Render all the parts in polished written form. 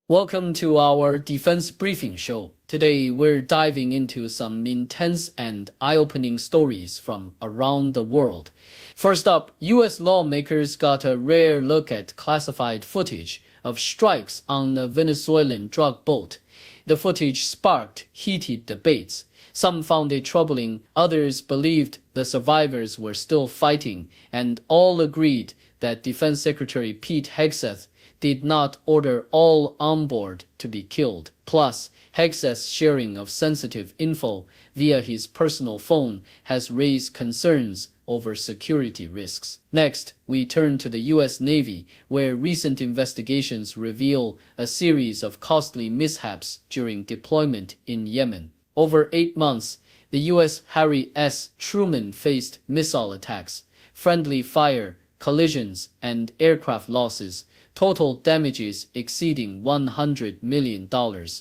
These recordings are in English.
Welcome to our Defense Briefing Show. Today we're diving into some intense and eye-opening stories from around the world. First up, US lawmakers got a rare look at classified footage of strikes on a Venezuelan drug boat. The footage sparked heated debates. Some found it troubling, others believed the survivors were still fighting, and all agreed that Defense Secretary Pete Hegseth did not order all on board to be killed. Plus, Hegseth's sharing of sensitive info via his personal phone has raised concerns over security risks. Next, we turn to the US Navy, where recent investigations reveal a series of costly mishaps during deployment in Yemen. Over 8 months, the US Harry S. Truman faced missile attacks, friendly fire, collisions, and aircraft losses, total damages exceeding $100 million.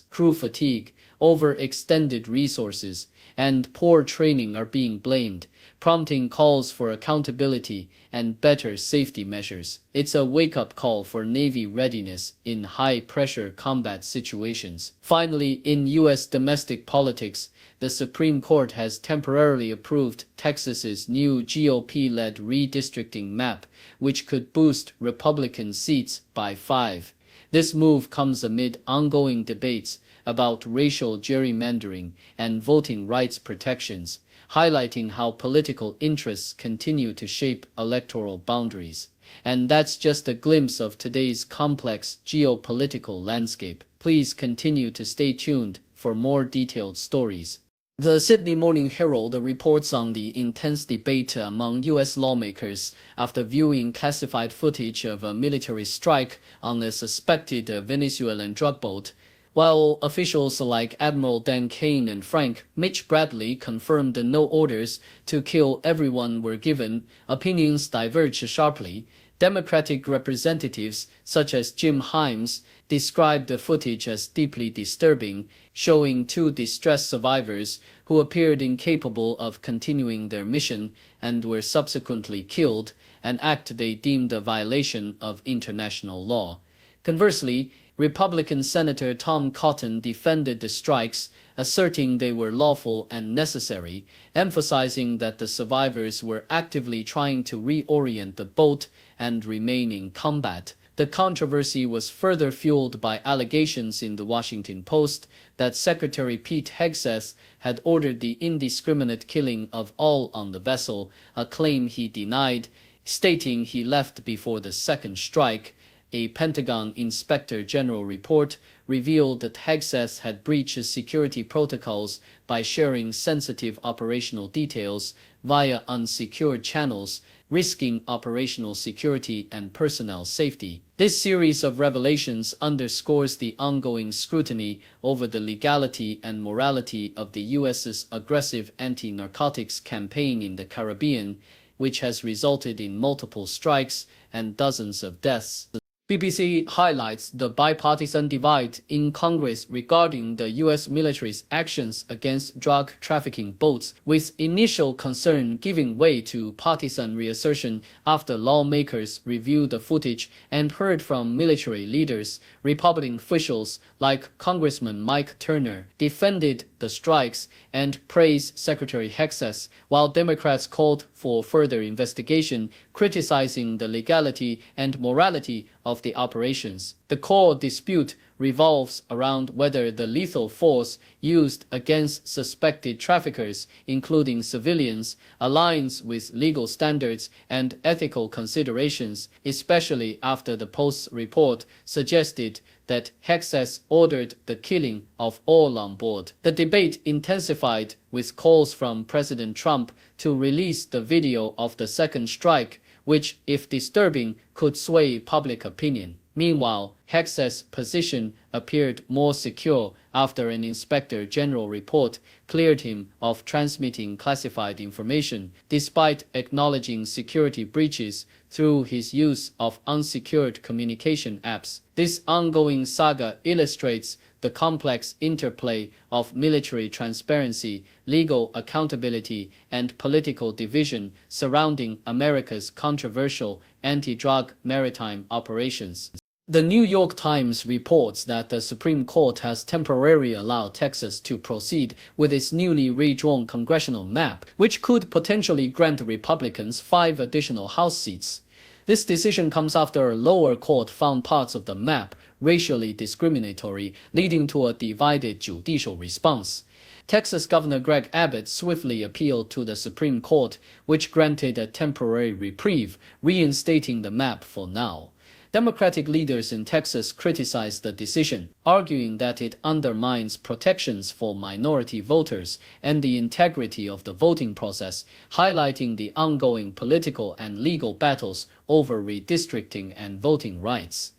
Crew fatigue, overextended resources, and poor training are being blamed, prompting calls for accountability and better safety measures. It's a wake-up call for Navy readiness in high-pressure combat situations. Finally, in U.S. domestic politics, the Supreme Court has temporarily approved Texas's new GOP-led redistricting map, which could boost Republican seats by 5. This move comes amid ongoing debates about racial gerrymandering and voting rights protections, highlighting how political interests continue to shape electoral boundaries. And that's just a glimpse of today's complex geopolitical landscape. Please continue to stay tuned for more detailed stories. The Sydney Morning Herald reports on the intense debate among U.S. lawmakers after viewing classified footage of a military strike on a suspected Venezuelan drug boat. While officials like Admiral Dan Kane and Frank Mitch Bradley confirmed no orders to kill everyone were given, opinions diverged sharply. Democratic representatives, such as Jim Himes, described the footage as deeply disturbing, showing 2 distressed survivors who appeared incapable of continuing their mission and were subsequently killed, an act they deemed a violation of international law. Conversely, Republican Senator Tom Cotton defended the strikes, asserting they were lawful and necessary, emphasizing that the survivors were actively trying to reorient the boat and remain in combat. The controversy was further fueled by allegations in the Washington Post that Secretary Pete Hegseth had ordered the indiscriminate killing of all on the vessel, a claim he denied, stating he left before the second strike. A Pentagon Inspector General report revealed that Hegseth had breached security protocols by sharing sensitive operational details via unsecured channels, risking operational security and personnel safety. This series of revelations underscores the ongoing scrutiny over the legality and morality of the U.S.'s aggressive anti-narcotics campaign in the Caribbean, which has resulted in multiple strikes and dozens of deaths. BBC highlights the bipartisan divide in Congress regarding the U.S. military's actions against drug trafficking boats, with initial concern giving way to partisan reassertion after lawmakers reviewed the footage and heard from military leaders. Republican officials like Congressman Mike Turner defended the strikes and praised Secretary Hegseth, while Democrats called for further investigation, criticizing the legality and morality of the operations. The core dispute revolves around whether the lethal force used against suspected traffickers, including civilians, aligns with legal standards and ethical considerations, especially after the Post's report suggested that Hegseth ordered the killing of all on board. The debate intensified with calls from President Trump to release the video of the second strike, which, if disturbing, could sway public opinion. Meanwhile, Hegseth's position appeared more secure after an Inspector General report cleared him of transmitting classified information, despite acknowledging security breaches through his use of unsecured communication apps. This ongoing saga illustrates the complex interplay of military transparency, legal accountability, and political division surrounding America's controversial anti-drug maritime operations. The New York Times reports that the Supreme Court has temporarily allowed Texas to proceed with its newly redrawn congressional map, which could potentially grant Republicans 5 additional House seats. This decision comes after a lower court found parts of the map racially discriminatory, leading to a divided judicial response. Texas Governor Greg Abbott swiftly appealed to the Supreme Court, which granted a temporary reprieve, reinstating the map for now. Democratic leaders in Texas criticized the decision, arguing that it undermines protections for minority voters and the integrity of the voting process, highlighting the ongoing political and legal battles over redistricting and voting rights.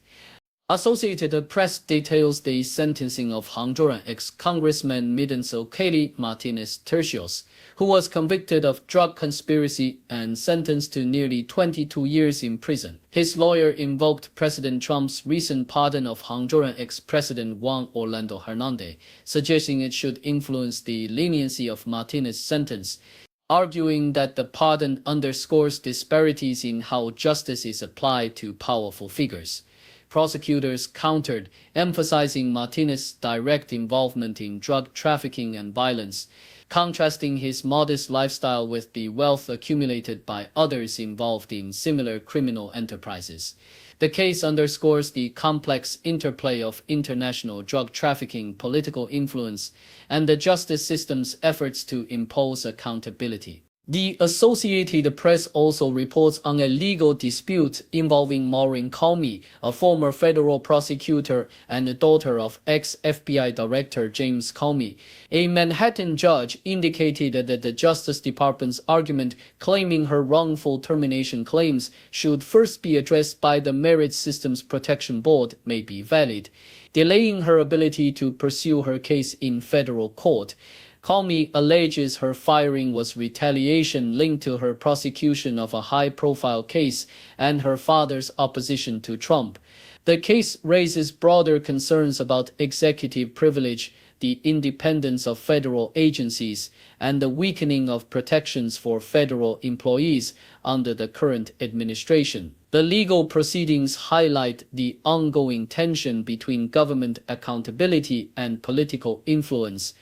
Associated Press details the sentencing of Honduran ex-Congressman Midenso Kelly Martinez Tercios, who was convicted of drug conspiracy and sentenced to nearly 22 years in prison. His lawyer invoked President Trump's recent pardon of Honduran ex-President Juan Orlando Hernández, suggesting it should influence the leniency of Martinez's sentence, arguing that the pardon underscores disparities in how justice is applied to powerful figures. Prosecutors countered, emphasizing Martinez's direct involvement in drug trafficking and violence, contrasting his modest lifestyle with the wealth accumulated by others involved in similar criminal enterprises. The case underscores the complex interplay of international drug trafficking, political influence, and the justice system's efforts to impose accountability. The Associated Press also reports on a legal dispute involving Maureen Comey, a former federal prosecutor and the daughter of ex-FBI Director James Comey. A Manhattan judge indicated that the Justice Department's argument claiming her wrongful termination claims should first be addressed by the Merit Systems Protection Board may be valid, delaying her ability to pursue her case in federal court. Comey alleges her firing was retaliation linked to her prosecution of a high-profile case and her father's opposition to Trump. The case raises broader concerns about executive privilege, the independence of federal agencies, and the weakening of protections for federal employees under the current administration. The legal proceedings highlight the ongoing tension between government accountability and political influence.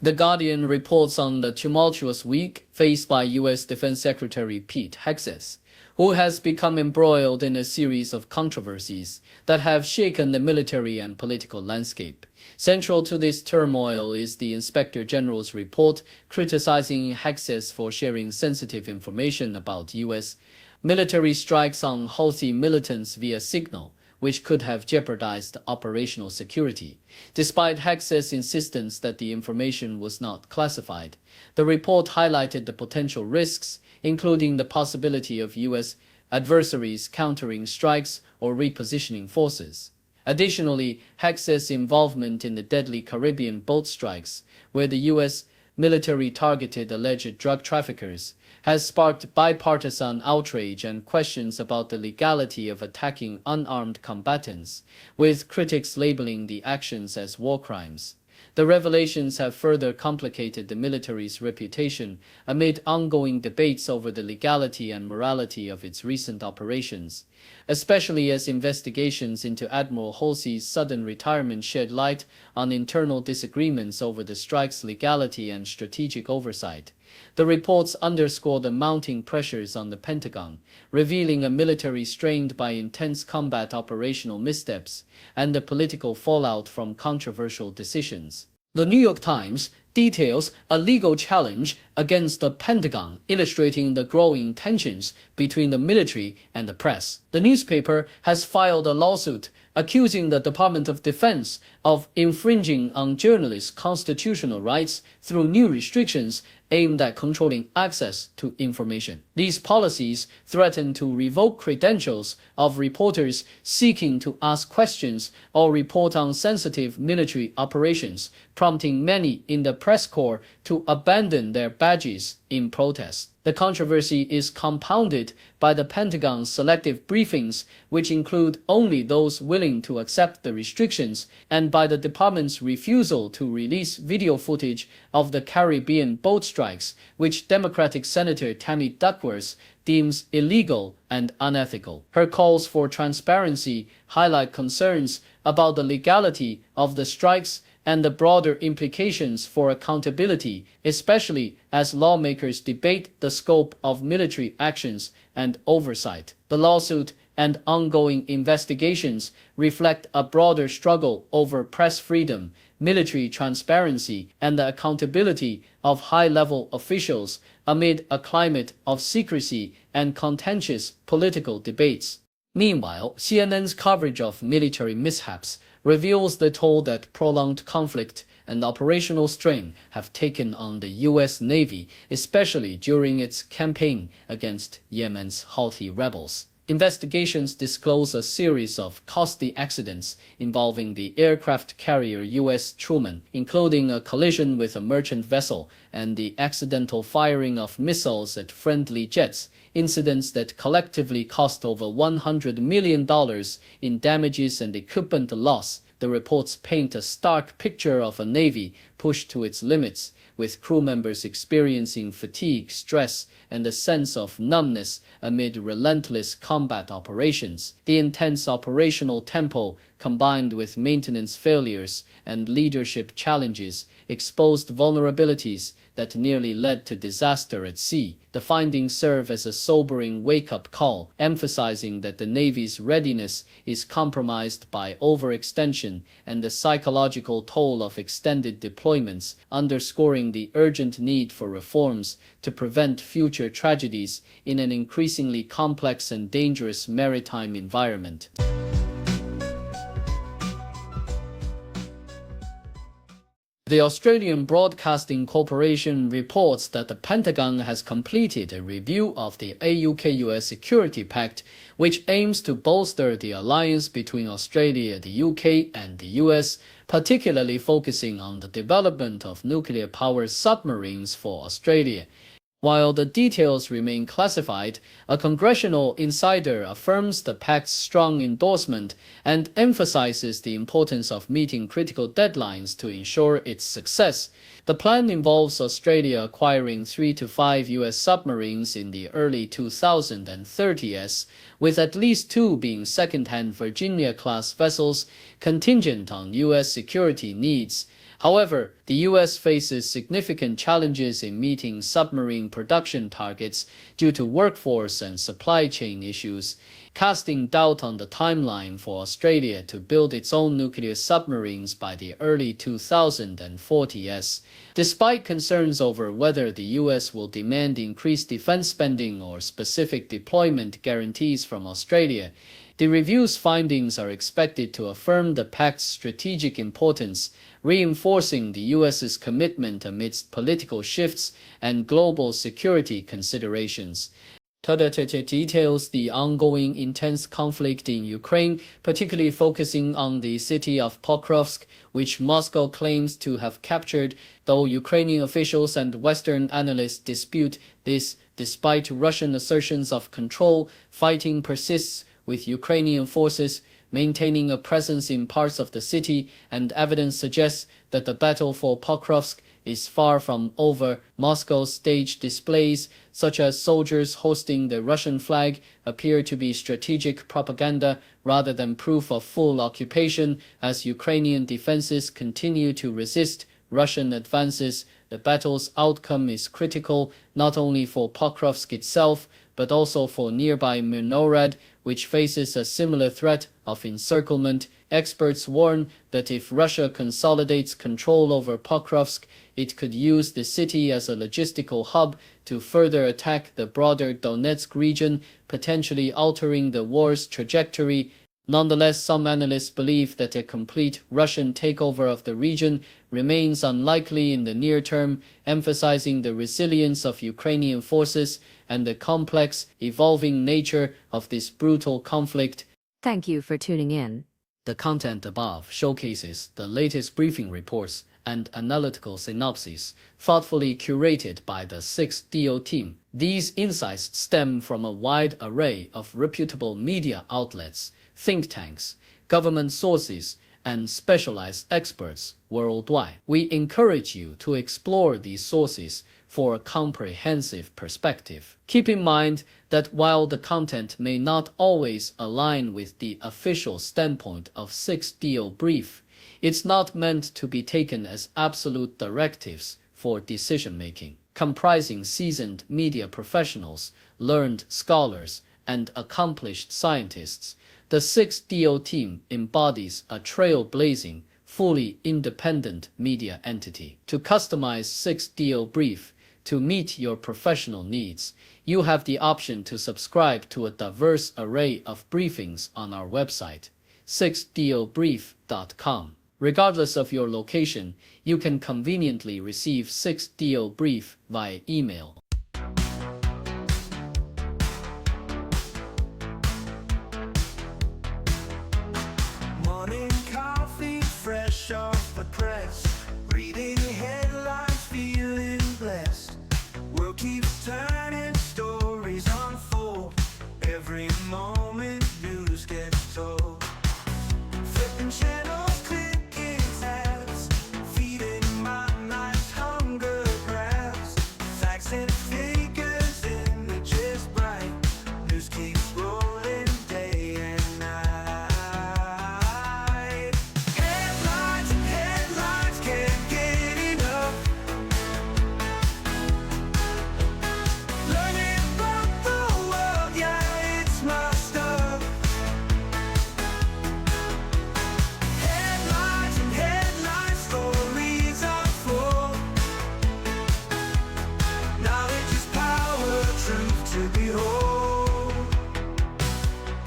The Guardian reports on the tumultuous week faced by U.S. Defense Secretary Pete Hegseth, who has become embroiled in a series of controversies that have shaken the military and political landscape. Central to this turmoil is the Inspector General's report criticizing Hegseth for sharing sensitive information about U.S. military strikes on Houthi militants via Signal, which could have jeopardized operational security. Despite Hegseth's insistence that the information was not classified, the report highlighted the potential risks, including the possibility of U.S. adversaries countering strikes or repositioning forces. Additionally, Hegseth's involvement in the deadly Caribbean boat strikes, where the U.S. military targeted alleged drug traffickers, has sparked bipartisan outrage and questions about the legality of attacking unarmed combatants, with critics labeling the actions as war crimes. The revelations have further complicated the military's reputation amid ongoing debates over the legality and morality of its recent operations, especially as investigations into Admiral Halsey's sudden retirement shed light on internal disagreements over the strike's legality and strategic oversight. The reports underscore the mounting pressures on the Pentagon, revealing a military strained by intense combat operational missteps and the political fallout from controversial decisions. The New York Times details a legal challenge against the Pentagon, illustrating the growing tensions between the military and the press. The newspaper has filed a lawsuit accusing the Department of Defense of infringing on journalists' constitutional rights through new restrictions aimed at controlling access to information. These policies threaten to revoke credentials of reporters seeking to ask questions or report on sensitive military operations, prompting many in the press corps to abandon their badges in protest. The controversy is compounded by the Pentagon's selective briefings, which include only those willing to accept the restrictions, and by the department's refusal to release video footage of the Caribbean boat strikes, which Democratic Senator Tammy Duckworth deems illegal and unethical. Her calls for transparency highlight concerns about the legality of the strikes and the broader implications for accountability, especially as lawmakers debate the scope of military actions and oversight. The lawsuit and ongoing investigations reflect a broader struggle over press freedom, military transparency, and the accountability of high-level officials amid a climate of secrecy and contentious political debates. Meanwhile, CNN's coverage of military mishaps reveals the toll that prolonged conflict and operational strain have taken on the U.S. Navy, especially during its campaign against Yemen's Houthi rebels. Investigations disclose a series of costly accidents involving the aircraft carrier U.S. Truman, including a collision with a merchant vessel and the accidental firing of missiles at friendly jets, incidents that collectively cost over $100 million in damages and equipment loss. The reports paint a stark picture of a Navy pushed to its limits, with crew members experiencing fatigue, stress, and a sense of numbness amid relentless combat operations. The intense operational tempo, combined with maintenance failures and leadership challenges, exposed vulnerabilities that nearly led to disaster at sea. The findings serve as a sobering wake-up call, emphasizing that the Navy's readiness is compromised by overextension and the psychological toll of extended deployments, underscoring the urgent need for reforms to prevent future tragedies in an increasingly complex and dangerous maritime environment. The Australian Broadcasting Corporation reports that the Pentagon has completed a review of the AUKUS Security Pact, which aims to bolster the alliance between Australia, the UK, and the US, particularly focusing on the development of nuclear-powered submarines for Australia. While the details remain classified, a congressional insider affirms the pact's strong endorsement and emphasizes the importance of meeting critical deadlines to ensure its success. The plan involves Australia acquiring 3 to 5 U.S. submarines in the early 2030s, with at least 2 being second-hand Virginia-class vessels contingent on U.S. security needs. However, the U.S. faces significant challenges in meeting submarine production targets due to workforce and supply chain issues, casting doubt on the timeline for Australia to build its own nuclear submarines by the early 2040s. Despite concerns over whether the U.S. will demand increased defense spending or specific deployment guarantees from Australia, the review's findings are expected to affirm the pact's strategic importance, reinforcing the U.S.'s commitment amidst political shifts and global security considerations. Details the ongoing intense conflict in Ukraine, particularly focusing on the city of Pokrovsk, which Moscow claims to have captured, though Ukrainian officials and Western analysts dispute this. Despite Russian assertions of control, fighting persists, with Ukrainian forces maintaining a presence in parts of the city, and evidence suggests that the battle for Pokrovsk is far from over. Moscow's staged displays, such as soldiers hosting the Russian flag, appear to be strategic propaganda rather than proof of full occupation. As Ukrainian defenses continue to resist Russian advances, the battle's outcome is critical not only for Pokrovsk itself, but also for nearby Mirnorad, which faces a similar threat of encirclement. Experts warn that if Russia consolidates control over Pokrovsk, it could use the city as a logistical hub to further attack the broader Donetsk region, potentially altering the war's trajectory. Nonetheless, some analysts believe that a complete Russian takeover of the region remains unlikely in the near term, emphasizing the resilience of Ukrainian forces and the complex, evolving nature of this brutal conflict. Thank you for tuning in. The content above showcases the latest briefing reports and analytical synopses, thoughtfully curated by the 6DO team. These insights stem from a wide array of reputable media outlets, think tanks, government sources, and specialized experts worldwide. We encourage you to explore these sources for a comprehensive perspective. Keep in mind that while the content may not always align with the official standpoint of 6DO Brief, it's not meant to be taken as absolute directives for decision-making. Comprising seasoned media professionals, learned scholars, and accomplished scientists, the 6DO team embodies a trailblazing, fully independent media entity. To customize 6DO Brief to meet your professional needs, you have the option to subscribe to a diverse array of briefings on our website, 6dobrief.com. Regardless of your location, you can conveniently receive 6DO Brief via email. Morning coffee, fresh off the press, reading headlines, feeling blessed. World keeps turning, stories unfold. Every moment news gets told. Flipping channels, clicking tabs, feeding my mind's hunger grabs. Facts and figures, images bright. News keeps rolling day and night. Headlines and headlines, can't get enough. Learning about the world, yeah, it's my stuff. Headlines and headlines, stories unfold. Knowledge is power, truth to behold.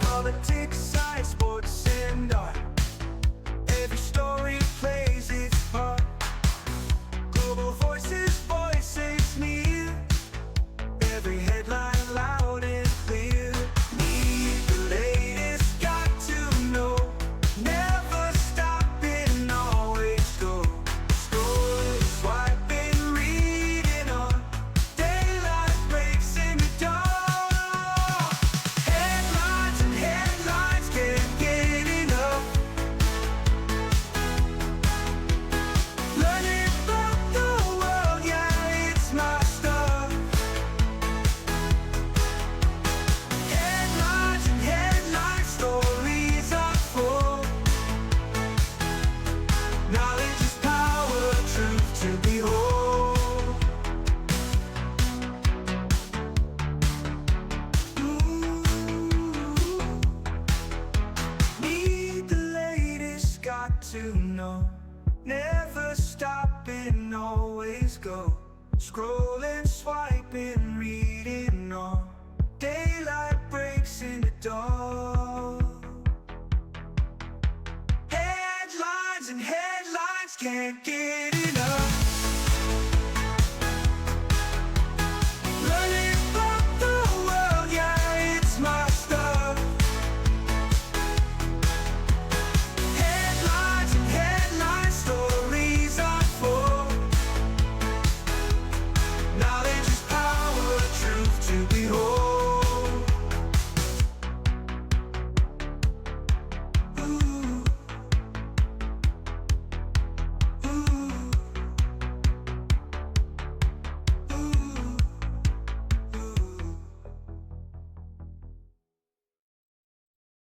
Politics, science, sports, and art. Every story plays its part. Global voices, voices near. Every headline loud and clear. Need the latest, got to know. Never stopping, always go. Scrolling, swiping, reading on. Daylight breaks in the dark. Headlines and headlines, can't get enough. Learning about the world, yeah, it's my stuff. Headlines and headlines, stories unfold. Knowledge is power, truth to behold. Need the latest, got to know. Never stopping, always go. Scrolling, swiping, reading on. Daylight breaks in the dark.